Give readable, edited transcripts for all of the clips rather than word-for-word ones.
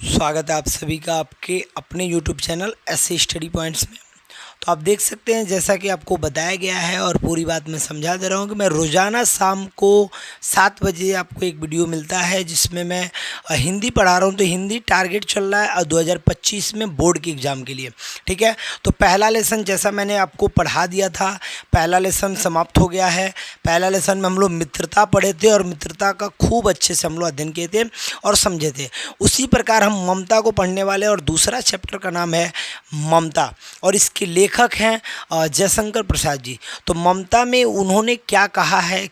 स्वागत है आप सभी का आपके अपने YouTube चैनल ऐसे स्टडी पॉइंट्स में। तो आप देख सकते हैं जैसा कि आपको बताया गया है और पूरी बात मैं समझा दे रहा हूं कि मैं रोज़ाना शाम को 7 बजे आपको एक वीडियो मिलता है जिसमें मैं हिंदी पढ़ा रहा हूं। तो हिंदी टारगेट चल रहा है 2025 में बोर्ड के एग्ज़ाम के लिए, ठीक है। तो पहला लेसन जैसा मैंने आपको पढ़ा दिया था, पहला लेसन समाप्त हो गया है। पहला लेसन में हम लोग मित्रता पढ़े थे और मित्रता का खूब अच्छे से हम लोग अध्ययन किए थे और समझे थे। उसी प्रकार हम ममता को पढ़ने वाले और दूसरा चैप्टर का नाम है ममता और इसके लेखक हैं जयशंकर प्रसाद जी। तो ममता में उन्होंने क्या कहा है,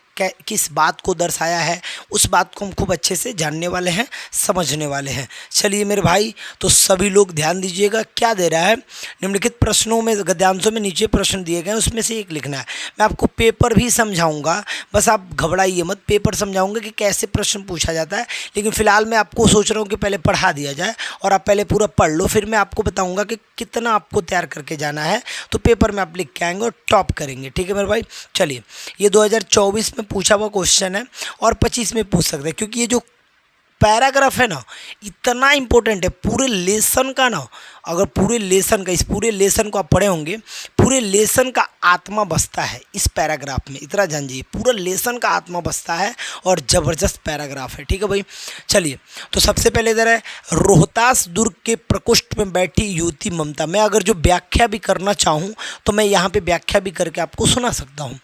किस बात को दर्शाया है, उस बात को हम खूब अच्छे से जानने वाले हैं, समझने वाले हैं। चलिए मेरे भाई, तो सभी लोग ध्यान दीजिएगा। क्या दे रहा है, निम्नलिखित प्रश्नों में गद्यांशों में नीचे प्रश्न दिए गए हैं, उसमें से एक लिखना है। मैं आपको पेपर भी समझाऊंगा, बस आप घबराइए मत। पेपर समझाऊंगा कि कैसे प्रश्न पूछा जाता है, लेकिन फिलहाल मैं आपको सोच रहा हूँ कि पहले पढ़ा दिया जाए और आप पहले पूरा पढ़ लो, फिर मैं आपको बताऊँगा कि कितना आपको तैयार करके जाना है। तो पेपर में आप लिख के आएंगे और टॉप करेंगे, ठीक है मेरे भाई। चलिए, ये 2024 में पूछा हुआ क्वेश्चन है और 25 में पूछ सकते हैं, क्योंकि ये जो पैराग्राफ है ना, इतना इंपॉर्टेंट है पूरे लेसन का ना। अगर पूरे लेसन का, इस पूरे लेसन को आप पढ़े होंगे, पूरे लेसन का आत्मा बसता है इस पैराग्राफ में। इतना जान जाइए, पूरा लेसन का आत्मा बसता है और ज़बरदस्त पैराग्राफ है, ठीक है भाई। चलिए, तो सबसे पहले इधर है, रोहतास दुर्ग के प्रकोष्ठ में बैठी युवती ममता। मैं अगर जो व्याख्या भी करना चाहूँ तो मैं यहाँ पे व्याख्या भी करके आपको सुना सकता हूँ।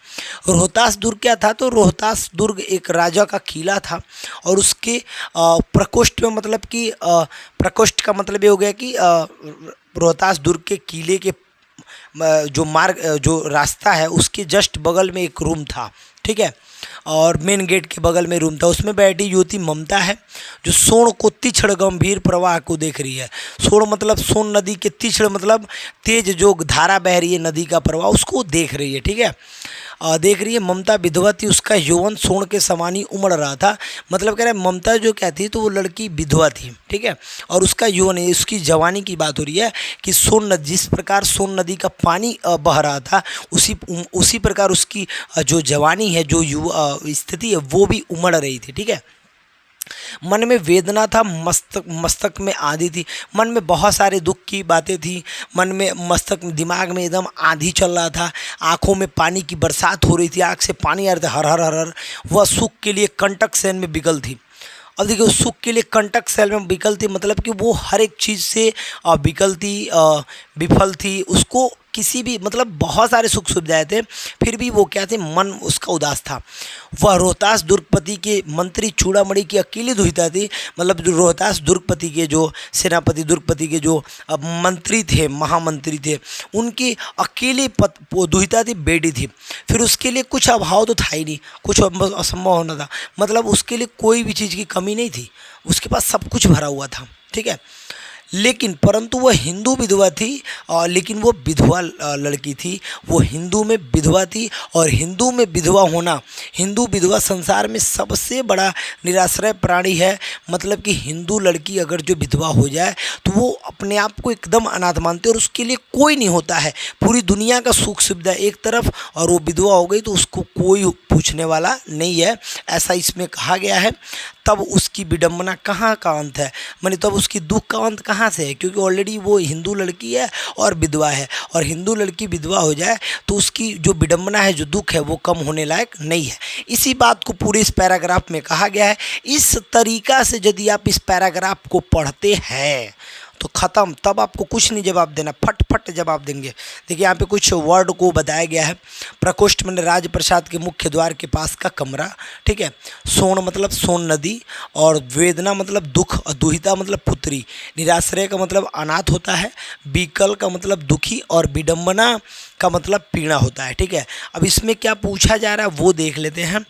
रोहतास दुर्ग क्या था, तो रोहतास दुर्ग एक राजा का किला था और उसके प्रकोष्ठ में, मतलब कि प्रकोष्ठ का मतलब ये हो गया कि रोहतास दुर्ग के किले के जो मार्ग, जो रास्ता है, उसके जस्ट बगल में एक रूम था, ठीक है। और मेन गेट के बगल में रूम था, उसमें बैठी युवती ममता है जो सोन को तीक्ष्ण गंभीर प्रवाह को देख रही है। सोन मतलब सोन नदी के, तीक्ष्ण मतलब तेज जो धारा बह रही है नदी का प्रवाह, उसको देख रही है, ठीक है। देख रही है। ममता विधवा थी, उसका यौवन सोन के समान ही उमड़ रहा था। मतलब कह रहे हैं ममता जो क्या थी, तो वो लड़की विधवा थी, ठीक है। और उसका यौवन, उसकी जवानी की बात हो रही है कि सोन नदी, जिस प्रकार सोन नदी का पानी बह रहा था, उसी प्रकार उसकी जो जवानी है, जो युवा स्थिति है, वो भी उमड़ रही थी, ठीक है। मन में वेदना था, मस्तक में आंधी थी। मन में बहुत सारे दुख की बातें थी, मन में, मस्तक में, दिमाग में एकदम आंधी चल रहा था। आंखों में पानी की बरसात हो रही थी, आंख से पानी आ रहा था, हर हर हर हर। वह सुख के लिए कंटक सेन में विकल थी। अब देखिए, उस सुख के लिए कंटक सेल में विकल थी, मतलब कि वो हर एक चीज़ से विकल थी, विफल थी। उसको किसी भी, मतलब बहुत सारे सुख सुविधाएं थे, फिर भी वो क्या थे, मन उसका उदास था। वह रोहतास दुर्गपति के मंत्री चूड़ामणि की अकेली दुहिता थी। मतलब जो रोहतास दुर्गपति के जो सेनापति, दुर्गपति के जो मंत्री थे, महामंत्री थे, उनकी अकेली दुहिता थी, बेटी थी। फिर उसके लिए कुछ अभाव तो था ही नहीं, कुछ असंभव होना था। मतलब उसके लिए कोई भी चीज़ की कमी नहीं थी, उसके पास सब कुछ भरा हुआ था, ठीक है। लेकिन परंतु वह हिंदू विधवा थी, लेकिन वो विधवा लड़की थी, वो हिंदू में विधवा थी। और हिंदू में विधवा होना, हिंदू विधवा संसार में सबसे बड़ा निराश्रय प्राणी है। मतलब कि हिंदू लड़की अगर जो विधवा हो जाए तो वो अपने आप को एकदम अनाथ मानते हैं और उसके लिए कोई नहीं होता है। पूरी दुनिया का सुख सुविधा एक तरफ, और वो विधवा हो गई तो उसको कोई पूछने वाला नहीं है, ऐसा इसमें कहा गया है। तब उसकी विडंबना कहाँ का अंत है, माने तब उसकी दुख का अंत कहाँ से है, क्योंकि ऑलरेडी वो हिंदू लड़की है और विधवा है। और हिंदू लड़की विधवा हो जाए तो उसकी जो विडंबना है, जो दुख है, वो कम होने लायक नहीं है। इसी बात को पूरे इस पैराग्राफ में कहा गया है। इस तरीका से यदि आप इस पैराग्राफ को पढ़ते हैं तो ख़त्म, तब आपको कुछ नहीं जवाब देना, फट फट जवाब देंगे। देखिए, यहाँ पे कुछ वर्ड को बताया गया है। प्रकोष्ठ में राजप्रसाद के मुख्य द्वार के पास का कमरा, ठीक है। सोन मतलब सोन नदी, और वेदना मतलब दुख, और दुहिता मतलब पुत्री, निराश्रय का मतलब अनाथ होता है, विकल का मतलब दुखी, और विडंबना का मतलब पीड़ा होता है, ठीक है। अब इसमें क्या पूछा जा रहा है वो देख लेते हैं।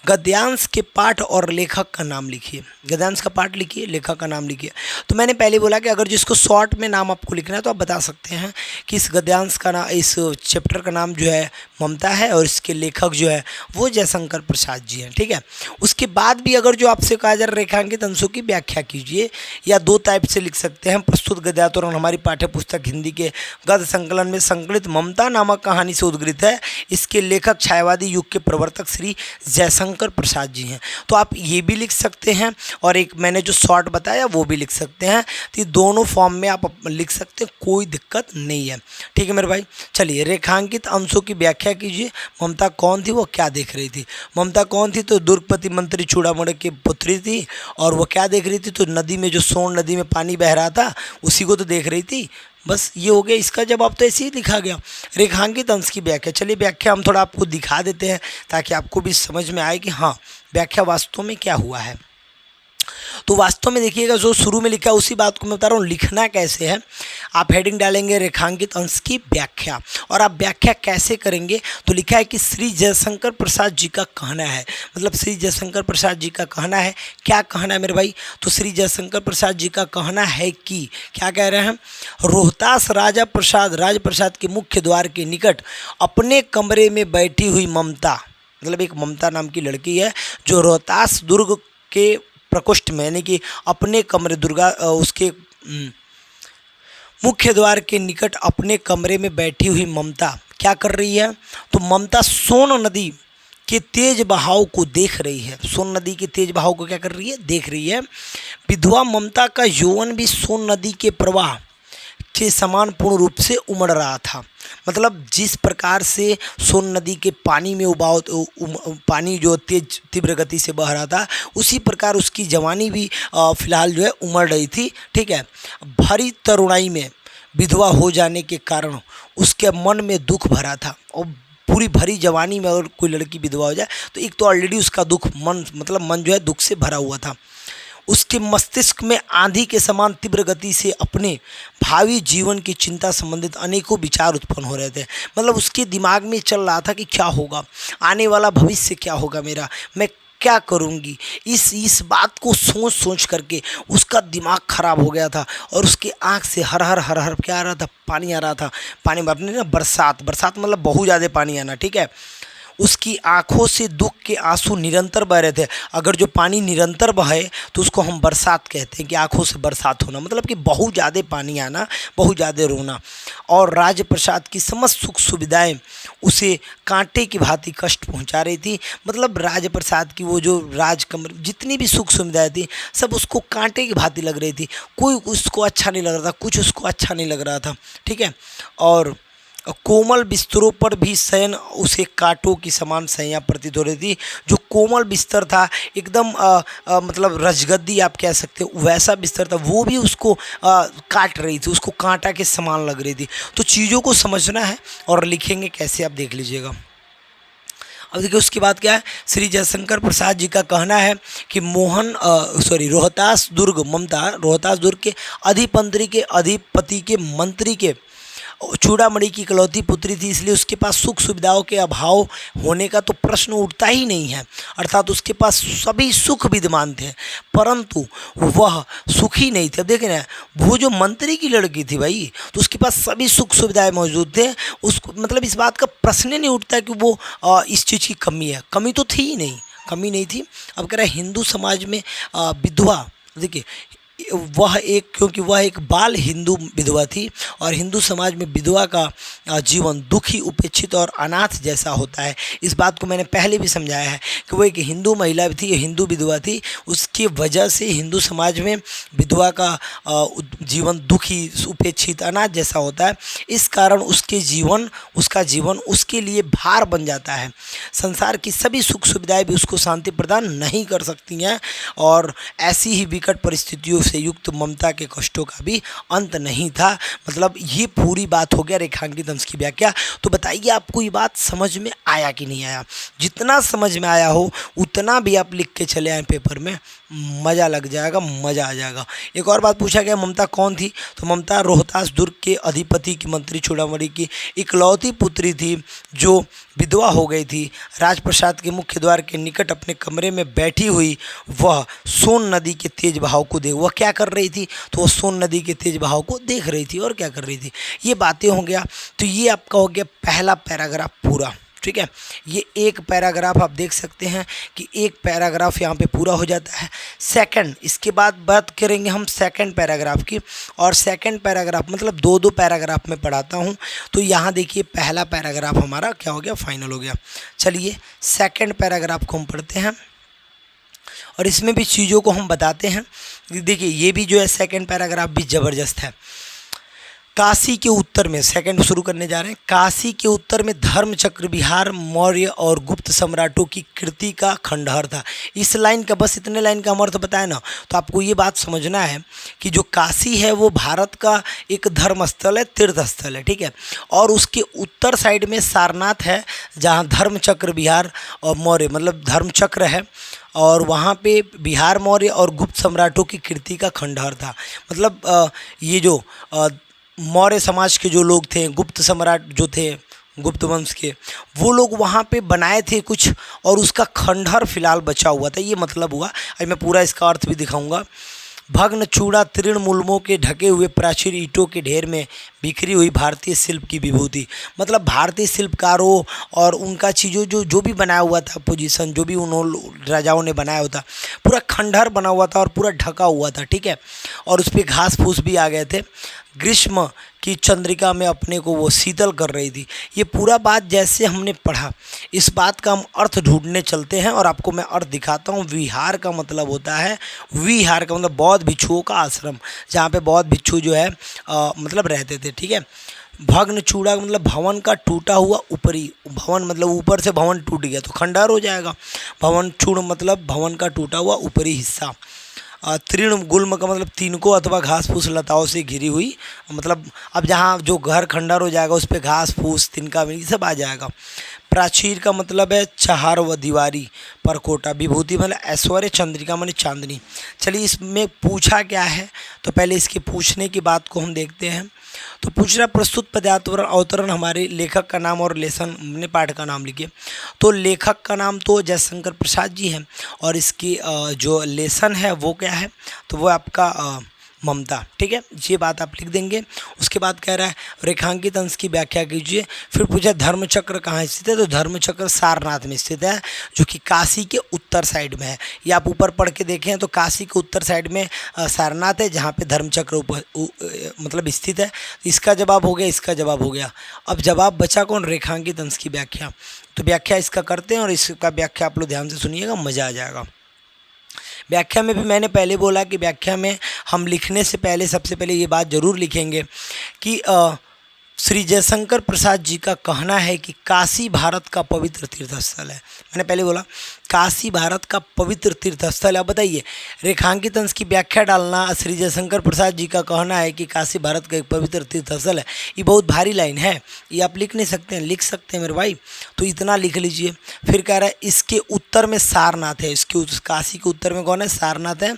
गद्यांश के पाठ और लेखक का नाम लिखिए। गद्यांश का पाठ लिखिए, लेखक का नाम लिखिए। तो मैंने पहले बोला कि अगर जिसको शॉर्ट में नाम आपको लिखना है तो आप बता सकते हैं कि इस गद्यांश का नाम, इस चैप्टर का नाम जो है ममता है और इसके लेखक जो है वो जयशंकर प्रसाद जी हैं, ठीक है। उसके बाद भी अगर जो आपसे कहा जा रहा रेखांकित अंशों की व्याख्या कीजिए, या दो टाइप से लिख सकते हैं। प्रस्तुत गद्यातरण हमारी पाठ्य पुस्तक हिंदी के गद्य संकलन में संकलित ममता नामक कहानी से उद्गृत है। इसके लेखक छायावादी युग के प्रवर्तक श्री जयशंकर जयशंकर प्रसाद जी हैं। तो आप ये भी लिख सकते हैं और एक मैंने जो शॉर्ट बताया वो भी लिख सकते हैं। तो ये दोनों फॉर्म में आप लिख सकते हैं, कोई दिक्कत नहीं है। ठीक है मेरे भाई, चलिए रेखांकित अंशों की व्याख्या कीजिए। ममता कौन थी, वो क्या देख रही थी? ममता कौन थी? तो दुर्गपति मंत्री चूड़ामणि की पुत्री थी। और वो क्या देख रही थी? तो नदी में, जो सोन नदी में पानी बह रहा था उसी को तो देख रही थी। बस ये हो गया इसका जवाब, तो ऐसे ही लिखा गया। रेखांकित अंश की व्याख्या, चलिए व्याख्या हम थोड़ा आपको दिखा देते हैं ताकि आपको भी समझ में आए कि हाँ व्याख्या वास्तव में क्या हुआ है। तो वास्तव में देखिएगा, जो शुरू में लिखा है उसी बात को मैं बता रहा हूँ, लिखना कैसे है। आप हेडिंग डालेंगे रेखांकित अंश की व्याख्या, और आप व्याख्या कैसे करेंगे? तो लिखा है कि श्री जयशंकर प्रसाद जी का कहना है, मतलब श्री जयशंकर प्रसाद जी का कहना है। क्या कहना है मेरे भाई? तो श्री जयशंकर प्रसाद जी का कहना है कि, क्या कह रहे हैं? रोहतास राजप्रसाद के मुख्य द्वार के निकट अपने कमरे में बैठी हुई ममता, मतलब एक ममता नाम की लड़की है जो रोहतास दुर्ग के प्रकोष्ठ में, यानी कि अपने कमरे, उसके मुख्य द्वार के निकट अपने कमरे में बैठी हुई ममता क्या कर रही है? तो ममता सोन नदी के तेज बहाव को देख रही है। सोन नदी के तेज बहाव को क्या कर रही है? देख रही है। विधवा ममता का यौवन भी सोन नदी के प्रवाह के समान पूर्ण रूप से उमड़ रहा था। मतलब जिस प्रकार से सोन नदी के पानी में पानी जो तेज तीव्र गति से बह रहा था, उसी प्रकार उसकी जवानी भी फिलहाल जो है उमड़ रही थी। ठीक है, भरी तरुणाई में विधवा हो जाने के कारण उसके मन में दुख भरा था। और पूरी भरी जवानी में अगर कोई लड़की विधवा हो जाए तो एक तो ऑलरेडी उसका दुख मन जो है दुख से भरा हुआ था। उसके मस्तिष्क में आंधी के समान तीव्र गति से अपने भावी जीवन की चिंता संबंधित अनेकों विचार उत्पन्न हो रहे थे। मतलब उसके दिमाग में चल रहा था कि क्या होगा, आने वाला भविष्य क्या होगा मेरा, मैं क्या करूंगी। इस बात को सोच करके उसका दिमाग खराब हो गया था और उसके आंख से हर हर क्या आ रहा था? पानी आ रहा था। पानी में अपने ना बरसात मतलब बहुत ज़्यादा पानी आना। ठीक है, उसकी आंखों से दुख के आंसू निरंतर बह रहे थे। अगर जो पानी निरंतर बहे तो उसको हम बरसात कहते हैं, कि आंखों से बरसात होना, मतलब कि बहुत ज़्यादा पानी आना, बहुत ज़्यादा रोना। और राजप्रसाद की समस्त सुख सुविधाएं उसे कांटे की भांति कष्ट पहुंचा रही थी। मतलब राजप्रसाद की वो जो राजकमर जितनी भी सुख सुविधाएं थी सब उसको कांटे की भांति लग रही थी। कोई उसको अच्छा नहीं लग रहा था, कुछ उसको अच्छा नहीं लग रहा था। ठीक है, और कोमल बिस्तरों पर भी शयन उसे कांटों की समान सैया प्रतीत हो रही थी। जो कोमल बिस्तर था एकदम मतलब रजगद्दी आप कह सकते हो, वैसा बिस्तर था, वो भी उसको काट रही थी, उसको कांटा के समान लग रही थी। तो चीज़ों को समझना है और लिखेंगे कैसे आप देख लीजिएगा। अब देखिए उसके बाद क्या है, श्री जयशंकर प्रसाद जी का कहना है कि रोहतास दुर्ग के अधिपति के मंत्री के चूड़ामणि की इकलौती पुत्री थी, इसलिए उसके पास सुख सुविधाओं के अभाव होने का तो प्रश्न उठता ही नहीं है। अर्थात उसके पास सभी सुख विद्यमान थे, परंतु वह सुखी नहीं थे। अब देखें ना, वो जो मंत्री की लड़की थी भाई, तो उसके पास सभी सुख सुविधाएं मौजूद थे। उसको मतलब इस बात का प्रश्न नहीं उठता कि वो इस चीज़ की कमी है। कमी तो थी ही नहीं, कमी नहीं थी। अब कह रहा है हिंदू समाज में विधवा, देखिए क्योंकि वह एक बाल हिंदू विधवा थी और हिंदू समाज में विधवा का जीवन दुखी, उपेक्षित और अनाथ जैसा होता है। इस बात को मैंने पहले भी समझाया है कि वो एक हिंदू महिला थी, हिंदू विधवा थी। उसकी वजह से हिंदू समाज में विधवा का जीवन दुखी, उपेक्षित, अनाथ जैसा होता है। इस कारण उसका जीवन उसके लिए भार बन जाता है। संसार की सभी सुख सुविधाएं भी उसको शांति प्रदान नहीं कर सकती हैं और ऐसी ही विकट परिस्थितियों से युक्त ममता के कष्टों का भी अंत नहीं था। मतलब ये पूरी बात हो गया रेखांकित अंश की व्याख्या। तो बताइए आपको ये बात समझ में आया कि नहीं आया? जितना समझ में आया हो उतना भी आप लिख के चले आए पेपर में, मज़ा लग जाएगा, मज़ा आ जाएगा। एक और बात पूछा गया, ममता कौन थी? तो ममता रोहतास दुर्ग के अधिपति की मंत्री चूड़ामणि की इकलौती पुत्री थी जो विधवा हो गई थी। राजप्रसाद के मुख्य द्वार के निकट अपने कमरे में बैठी हुई वह सोन नदी के तेज बहाव को वह क्या कर रही थी? तो वह सोन नदी के तेज बहाव को देख रही थी। और क्या कर रही थी? ये बातें हो गया। तो ये आपका हो गया पहला पैराग्राफ पूरा। ठीक है। ये एक पैराग्राफ आप देख सकते हैं कि एक पैराग्राफ यहाँ पे पूरा हो जाता है। सेकंड, इसके बाद बात करेंगे हम सेकंड पैराग्राफ की, और सेकंड पैराग्राफ मतलब दो दो पैराग्राफ में पढ़ाता हूँ। तो यहाँ देखिए पहला पैराग्राफ हमारा क्या हो गया, फाइनल हो गया। चलिए सेकंड पैराग्राफ को हम पढ़ते हैं और इसमें भी चीज़ों को हम बताते हैं। देखिए ये भी जो है सेकंड पैराग्राफ भी ज़बरदस्त है। काशी के उत्तर में, सेकंड शुरू करने जा रहे हैं। काशी के उत्तर में धर्मचक्र विहार मौर्य और गुप्त सम्राटों की कृति का खंडहर था। इस लाइन का, बस इतने लाइन का हम अर्थ बताए ना, तो आपको ये बात समझना है कि जो काशी है वो भारत का एक धर्म स्थल है, तीर्थ स्थल है, ठीक है। और उसके उत्तर साइड में सारनाथ है, जहाँ धर्मचक्र विहार और मौर्य मतलब धर्मचक्र है, और वहाँ पे बिहार मौर्य और गुप्त सम्राटों की कृति का खंडहर था। मतलब ये जो मौर्य समाज के जो लोग थे, गुप्त सम्राट जो थे, गुप्त वंश के, वो लोग वहाँ पे बनाए थे कुछ, और उसका खंडहर फिलहाल बचा हुआ था। ये मतलब हुआ। आज मैं पूरा इसका अर्थ भी दिखाऊंगा। भग्न चूड़ा तीर्ण मुल्मों के ढके हुए प्राचीन ईंटों के ढेर में बिखरी हुई भारतीय शिल्प की विभूति, मतलब भारतीय शिल्पकारों और उनका चीज़ों जो भी बनाया हुआ था, पोजीशन जो भी उन्होंने राजाओं ने बनाया हुआ था, पूरा खंडहर बना हुआ था और पूरा ढका हुआ था, ठीक है। और उस पर घास फूस भी आ गए थे। ग्रीष्म की चंद्रिका में अपने को वो शीतल कर रही थी। ये पूरा बात जैसे हमने पढ़ा, इस बात का हम अर्थ ढूंढने चलते हैं और आपको मैं अर्थ दिखाता हूँ। विहार का मतलब होता है, विहार का मतलब बौद्ध भिक्षुओं का आश्रम, जहाँ पे बौद्ध भिक्षु जो है मतलब रहते थे, ठीक है। भग्न चूड़ा मतलब भवन का टूटा हुआ ऊपरी, भवन मतलब ऊपर से भवन टूट गया तो खंडहर हो जाएगा। भवन चूड़ मतलब भवन का टूटा हुआ ऊपरी हिस्सा। तृण गुल्म का मतलब तिनको अथवा घास फूस लताओं से घिरी हुई, मतलब अब जहाँ जो घर खंडहर हो जाएगा उस पर घास फूस तिनका भी सब आ जाएगा। प्राचीर का मतलब है चहार व दीवारी परकोटा। विभूति मतलब ऐश्वर्य। चंद्रिका मतलब चांदनी। चलिए इसमें पूछा क्या है, तो पहले इसके पूछने की बात को हम देखते हैं। तो पूछ रहा प्रस्तुत पदावतरण अवतरण हमारे लेखक का नाम और लेसन ने पाठ का नाम लिखिए। तो लेखक का नाम तो जयशंकर प्रसाद जी हैं, और इसकी जो लेसन है वो क्या है, तो वो आपका ममता, ठीक है। ये बात आप लिख देंगे। उसके बाद कह रहा है रेखांकित अंश की व्याख्या कीजिए। फिर पूछा धर्मचक्र कहाँ स्थित है, तो धर्मचक्र सारनाथ में स्थित है, जो कि काशी के उत्तर साइड में है। ये आप ऊपर पढ़ के देखें तो काशी के उत्तर साइड में सारनाथ है, जहाँ पे धर्मचक्र मतलब स्थित है। इसका जवाब हो गया, इसका जवाब हो गया। अब जवाब बचा कौन, रेखांकित अंश की व्याख्या। तो व्याख्या इसका करते हैं और इसका व्याख्या आप लोग ध्यान से सुनिएगा, मज़ा आ जाएगा। व्याख्या में भी मैंने पहले बोला कि व्याख्या में हम लिखने से पहले सबसे पहले ये बात ज़रूर लिखेंगे कि श्री जयशंकर प्रसाद जी का कहना है कि काशी भारत का पवित्र तीर्थस्थल है। मैंने पहले बोला काशी भारत का पवित्र तीर्थस्थल है। अब बताइए, रेखांकित अंश की व्याख्या डालना, श्री जयशंकर प्रसाद जी का कहना है कि काशी भारत का एक पवित्र तीर्थस्थल है। ये बहुत भारी लाइन है, ये आप लिख नहीं सकते हैं, लिख सकते हैं मेरे भाई, तो इतना लिख लीजिए। फिर कह रहा है इसके उत्तर में सारनाथ है। इसके काशी के उत्तर में कौन है, सारनाथ है,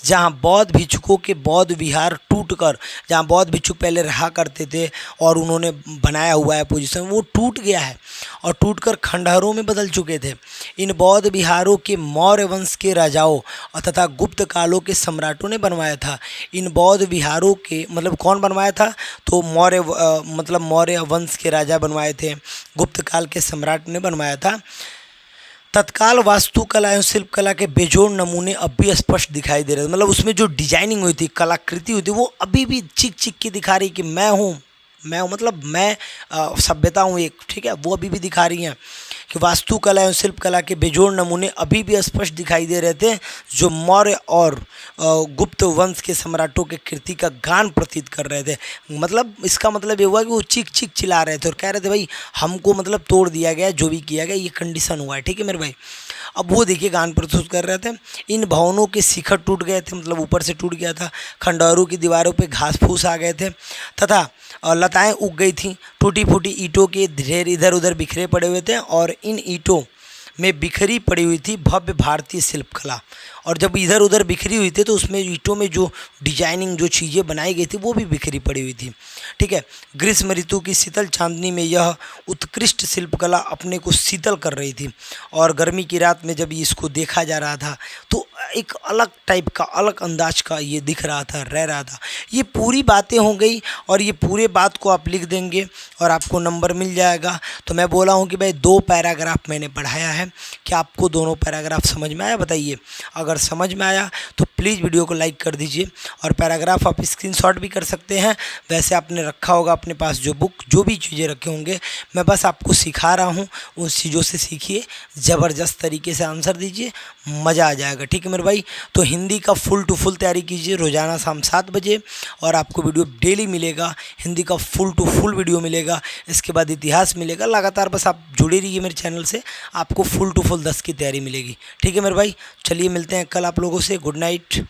जहाँ बौद्ध भिक्षुकों के बौद्ध विहार टूटकर, जहाँ बौद्ध भिक्षुक पहले रहा करते थे और उन्होंने बनाया हुआ है पोजीशन, वो टूट गया है और टूटकर खंडहरों में बदल चुके थे। इन बौद्ध विहारों के मौर्य वंश के राजाओं तथा गुप्त कालों के सम्राटों ने बनवाया था। इन बौद्ध विहारों के मतलब कौन बनवाया था, तो मौर्य मतलब मौर्य वंश के राजा बनवाए थे, गुप्त काल के सम्राट ने बनवाया था। तत्काल वास्तुकला एवं शिल्पकला के बेजोड़ नमूने अब भी स्पष्ट दिखाई दे रहे थे। मतलब उसमें जो डिजाइनिंग हुई थी, कलाकृति हुई थी, वो अभी भी चिक चिक के दिखा रही कि मैं हूँ मतलब मैं सभ्यता हूँ एक, ठीक है, वो अभी भी दिखा रही हैं कि वास्तुकला एवं शिल्पकला के बेजोड़ नमूने अभी भी स्पष्ट दिखाई दे रहे थे, जो मौर्य और गुप्त वंश के सम्राटों के कृति का गान प्रतीत कर रहे थे। मतलब इसका मतलब ये हुआ कि वो चिक चिक चिल्ला रहे थे और कह रहे थे भाई हमको मतलब तोड़ दिया गया, जो भी किया गया ये कंडीशन हुआ है, ठीक है मेरे भाई। अब वो देखिए गान प्रस्तुत कर रहे थे। इन भवनों के शिखर टूट गए थे, मतलब ऊपर से टूट गया था। खंडहरों की दीवारों पे घास फूस आ गए थे तथा लताएं उग गई थीं। टूटी फूटी ईंटों के ढेर इधर उधर बिखरे पड़े हुए थे और इन ईंटों में बिखरी पड़ी हुई थी भव्य भारतीय शिल्पकला। और जब इधर उधर बिखरी हुई थी तो उसमें ईंटों में जो डिजाइनिंग जो चीज़ें बनाई गई थी वो भी बिखरी पड़ी हुई थी। ठीक है, ग्रीष्म ऋतु की शीतल चांदनी में यह उत्कृष्ट शिल्पकला अपने को शीतल कर रही थी। और गर्मी की रात में जब इसको देखा जा रहा था तो एक अलग टाइप का, अलग अंदाज का ये दिख रहा था, रह रहा था। ये पूरी बातें हो गई और ये पूरे बात को आप लिख देंगे और आपको नंबर मिल जाएगा। तो मैं बोला हूँ कि भाई 2 पैराग्राफ मैंने पढ़ाया है, क्या आपको दोनों पैराग्राफ समझ में आया बताइए। अगर समझ में आया तो प्लीज़ वीडियो को लाइक कर दीजिए और पैराग्राफ आप स्क्रीनशॉट भी कर सकते हैं। वैसे आपने रखा होगा अपने पास जो बुक, जो भी चीज़ें रखे होंगे, मैं बस आपको सिखा रहा हूँ, उन चीज़ों से सीखिए, ज़बरदस्त तरीके से आंसर दीजिए, मज़ा आ जाएगा। ठीक है मेरे भाई, तो हिंदी का फुल टू फुल तैयारी कीजिए रोज़ाना शाम 7 बजे और आपको वीडियो डेली मिलेगा, हिंदी का फुल टू फुल वीडियो मिलेगा। इसके बाद इतिहास मिलेगा। लगातार बस आप जुड़े रहिए मेरे चैनल से, आपको फुल टू फुल 10 की तैयारी मिलेगी। ठीक है मेरे भाई, चलिए मिलते हैं कल आप लोगों से। Good night.